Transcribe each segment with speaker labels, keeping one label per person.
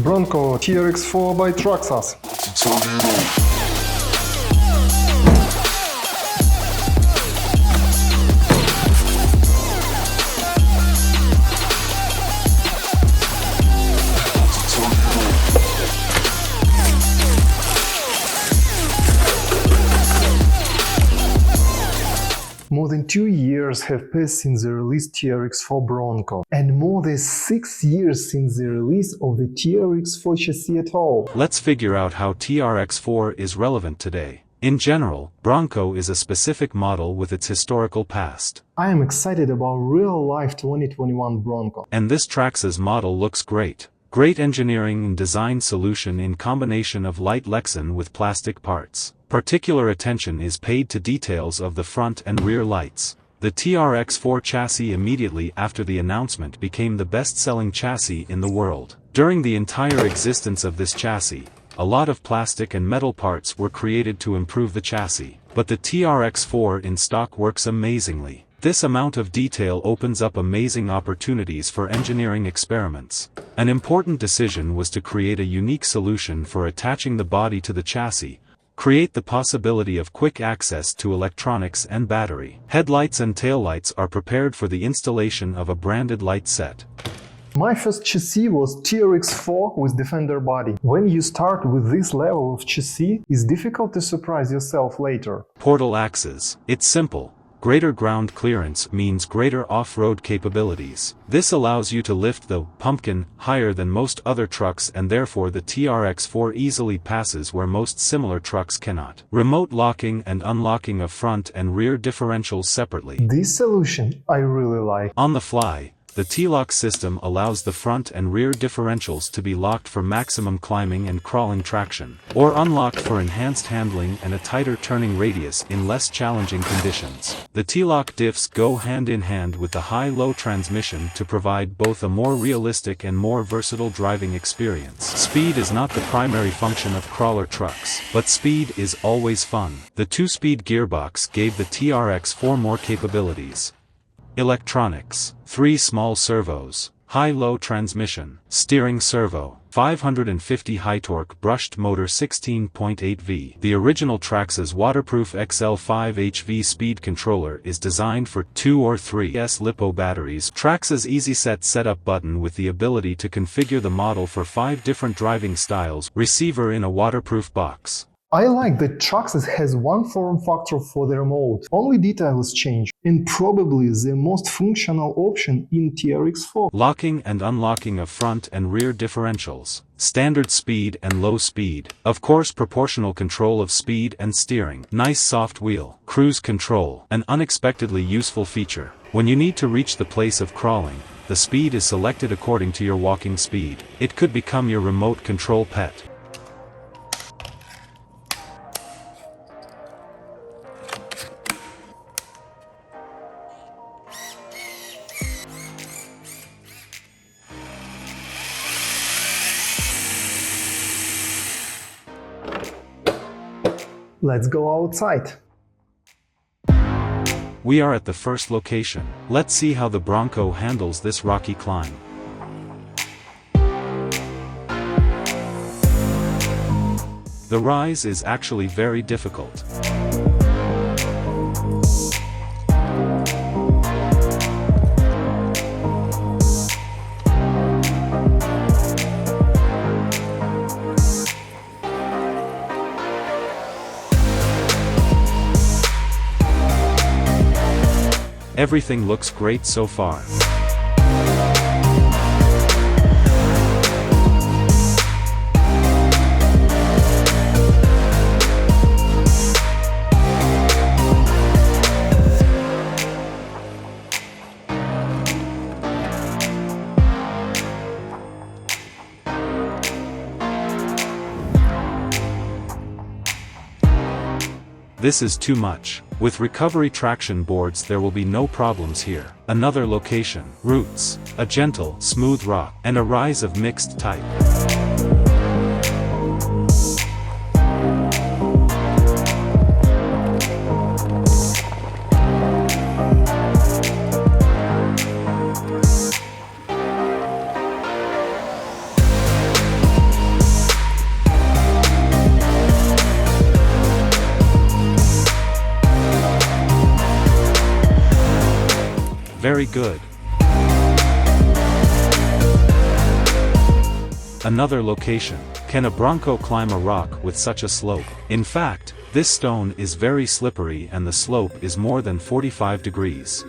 Speaker 1: Bronco TRX4 by Traxxas. More than 2 years have passed since the release TRX4 Bronco, and more than 6 years since the release of the TRX4 chassis at all.
Speaker 2: Let's figure out how TRX4 is relevant today. In general, Bronco is a specific model with its historical past.
Speaker 1: I am excited about real-life 2021 Bronco.
Speaker 2: And this Traxxas model looks great. Great engineering and design solution in combination of light Lexan with plastic parts. Particular attention is paid to details of the front and rear lights. The TRX4 chassis immediately after the announcement became the best-selling chassis in the world. During the entire existence of this chassis, a lot of plastic and metal parts were created to improve the chassis, but the TRX4 in stock works amazingly. This amount of detail opens up amazing opportunities for engineering experiments. An important decision was to create a unique solution for attaching the body to the chassis, create the possibility of quick access to electronics and battery. Headlights and taillights are prepared for the installation of a branded light set.
Speaker 1: My first chassis was TRX4 with Defender body. When you start with this level of chassis, it's difficult to surprise yourself later.
Speaker 2: Portal axes. It's simple. Greater ground clearance means greater off-road capabilities. This allows you to lift the pumpkin higher than most other trucks, and therefore the TRX4 easily passes where most similar trucks cannot. Remote locking and unlocking of front and rear differentials separately.
Speaker 1: This solution I really like.
Speaker 2: On the fly, the T-lock system allows the front and rear differentials to be locked for maximum climbing and crawling traction, or unlocked for enhanced handling and a tighter turning radius in less challenging conditions. The T-lock diffs go hand in hand with the high-low transmission to provide both a more realistic and more versatile driving experience. Speed is not the primary function of crawler trucks, but speed is always fun. The 2-speed gearbox gave the TRX4 more capabilities. Electronics, 3 small servos, high-low transmission, steering servo, 550 high-torque brushed motor 16.8V. The original Traxxas waterproof XL5 HV speed controller is designed for 2 or 3S LiPo batteries. Traxxas EasySet setup button with the ability to configure the model for 5 different driving styles. Receiver in a waterproof box.
Speaker 1: I like that Traxxas has one form factor for the remote. Only details change, and probably the most functional option in TRX4.
Speaker 2: Locking and unlocking of front and rear differentials. Standard speed and low speed. Of course, proportional control of speed and steering. Nice soft wheel. Cruise control. An unexpectedly useful feature. When you need to reach the place of crawling, the speed is selected according to your walking speed. It could become your remote control pet.
Speaker 1: Let's go outside.
Speaker 2: We are at the first location. Let's see how the Bronco handles this rocky climb. The rise is actually very difficult. Everything looks great so far. This is too much. With recovery traction boards there will be no problems here. Another location. Roots. A gentle, smooth rock. And a rise of mixed type. Very good. Another location. Can a Bronco climb a rock with such a slope? In fact, this stone is very slippery and the slope is more than 45 degrees.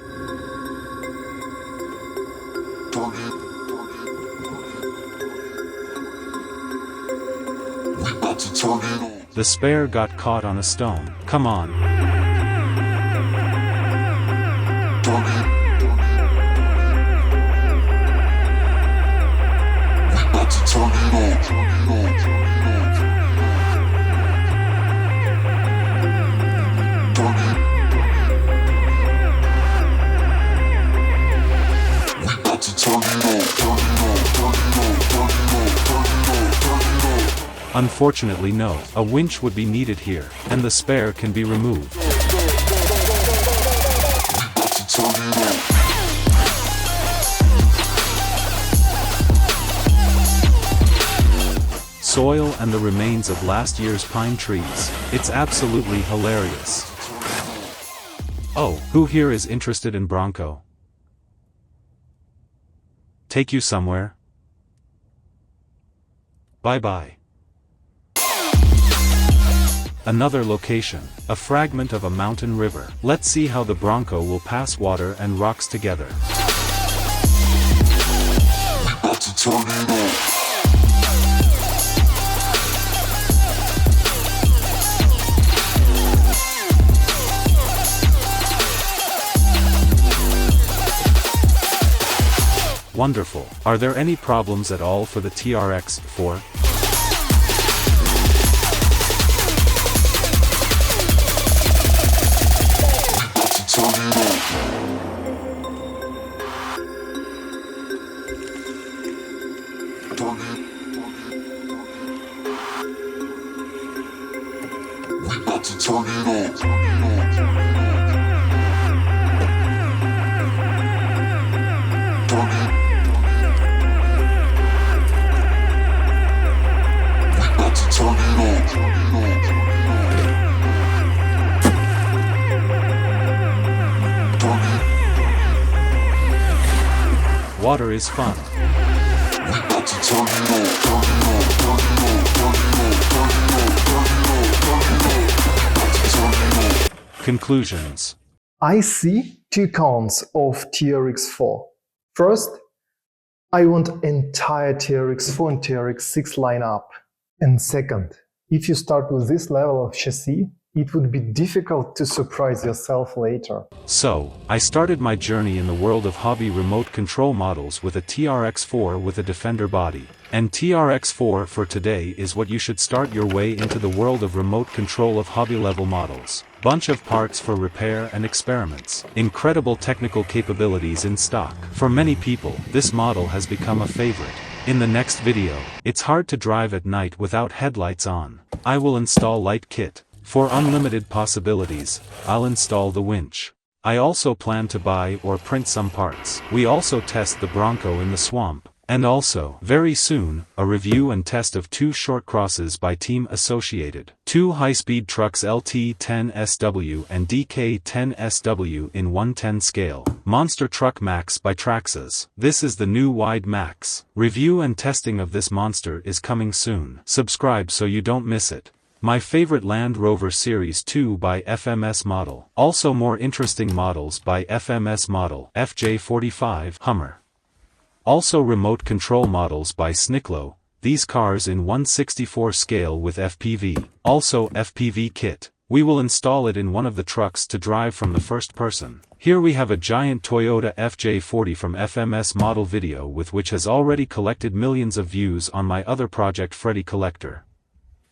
Speaker 2: The spare got caught on a stone. Come on. Unfortunately no, a winch would be needed here, and the spare can be removed. Soil and the remains of last year's pine trees. It's absolutely hilarious. Oh, who here is interested in Bronco? Take you somewhere? Bye-bye. Another location, a fragment of a mountain river. Let's see how the Bronco will pass water and rocks together. Wonderful. Are there any problems at all for the TRX4? Water is fun. Conclusions.
Speaker 1: I see two cons of TRX4. First, I want entire TRX4 and TRX6 lineup. And second, if you start with this level of chassis, it would be difficult to surprise yourself later.
Speaker 2: So, I started my journey in the world of hobby remote control models with a TRX4 with a Defender body. And TRX4 for today is what you should start your way into the world of remote control of hobby level models. Bunch of parts for repair and experiments. Incredible technical capabilities in stock. For many people, this model has become a favorite. In the next video, it's hard to drive at night without headlights on. I will install light kit. For unlimited possibilities, I'll install the winch. I also plan to buy or print some parts. We also test the Bronco in the swamp. And also, very soon, a review and test of 2 short crosses by Team Associated. 2 high-speed trucks LT10SW and DK10SW in 1/10 scale. Monster Truck Max by Traxxas. This is the new Wide Max. Review and testing of this monster is coming soon. Subscribe so you don't miss it. My favorite Land Rover Series 2 by FMS model. Also more interesting models by FMS model FJ45 Hummer. Also remote control models by Snicklo, these cars in 1/64 scale with FPV. Also FPV kit. We will install it in one of the trucks to drive from the first person. Here we have a giant Toyota FJ40 from FMS model video with which has already collected millions of views on my other project Freddy Collector.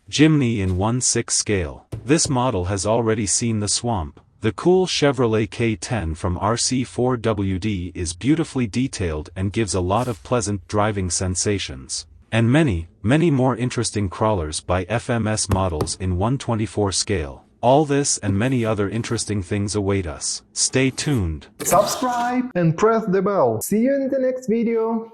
Speaker 2: Jimny in 1/6 scale. This model has already seen the swamp. The cool Chevrolet K10 from RC4WD is beautifully detailed and gives a lot of pleasant driving sensations. And many, many more interesting crawlers by FMS models in 1/24 scale. All this and many other interesting things await us. Stay tuned.
Speaker 1: Subscribe and press the bell. See you in the next video.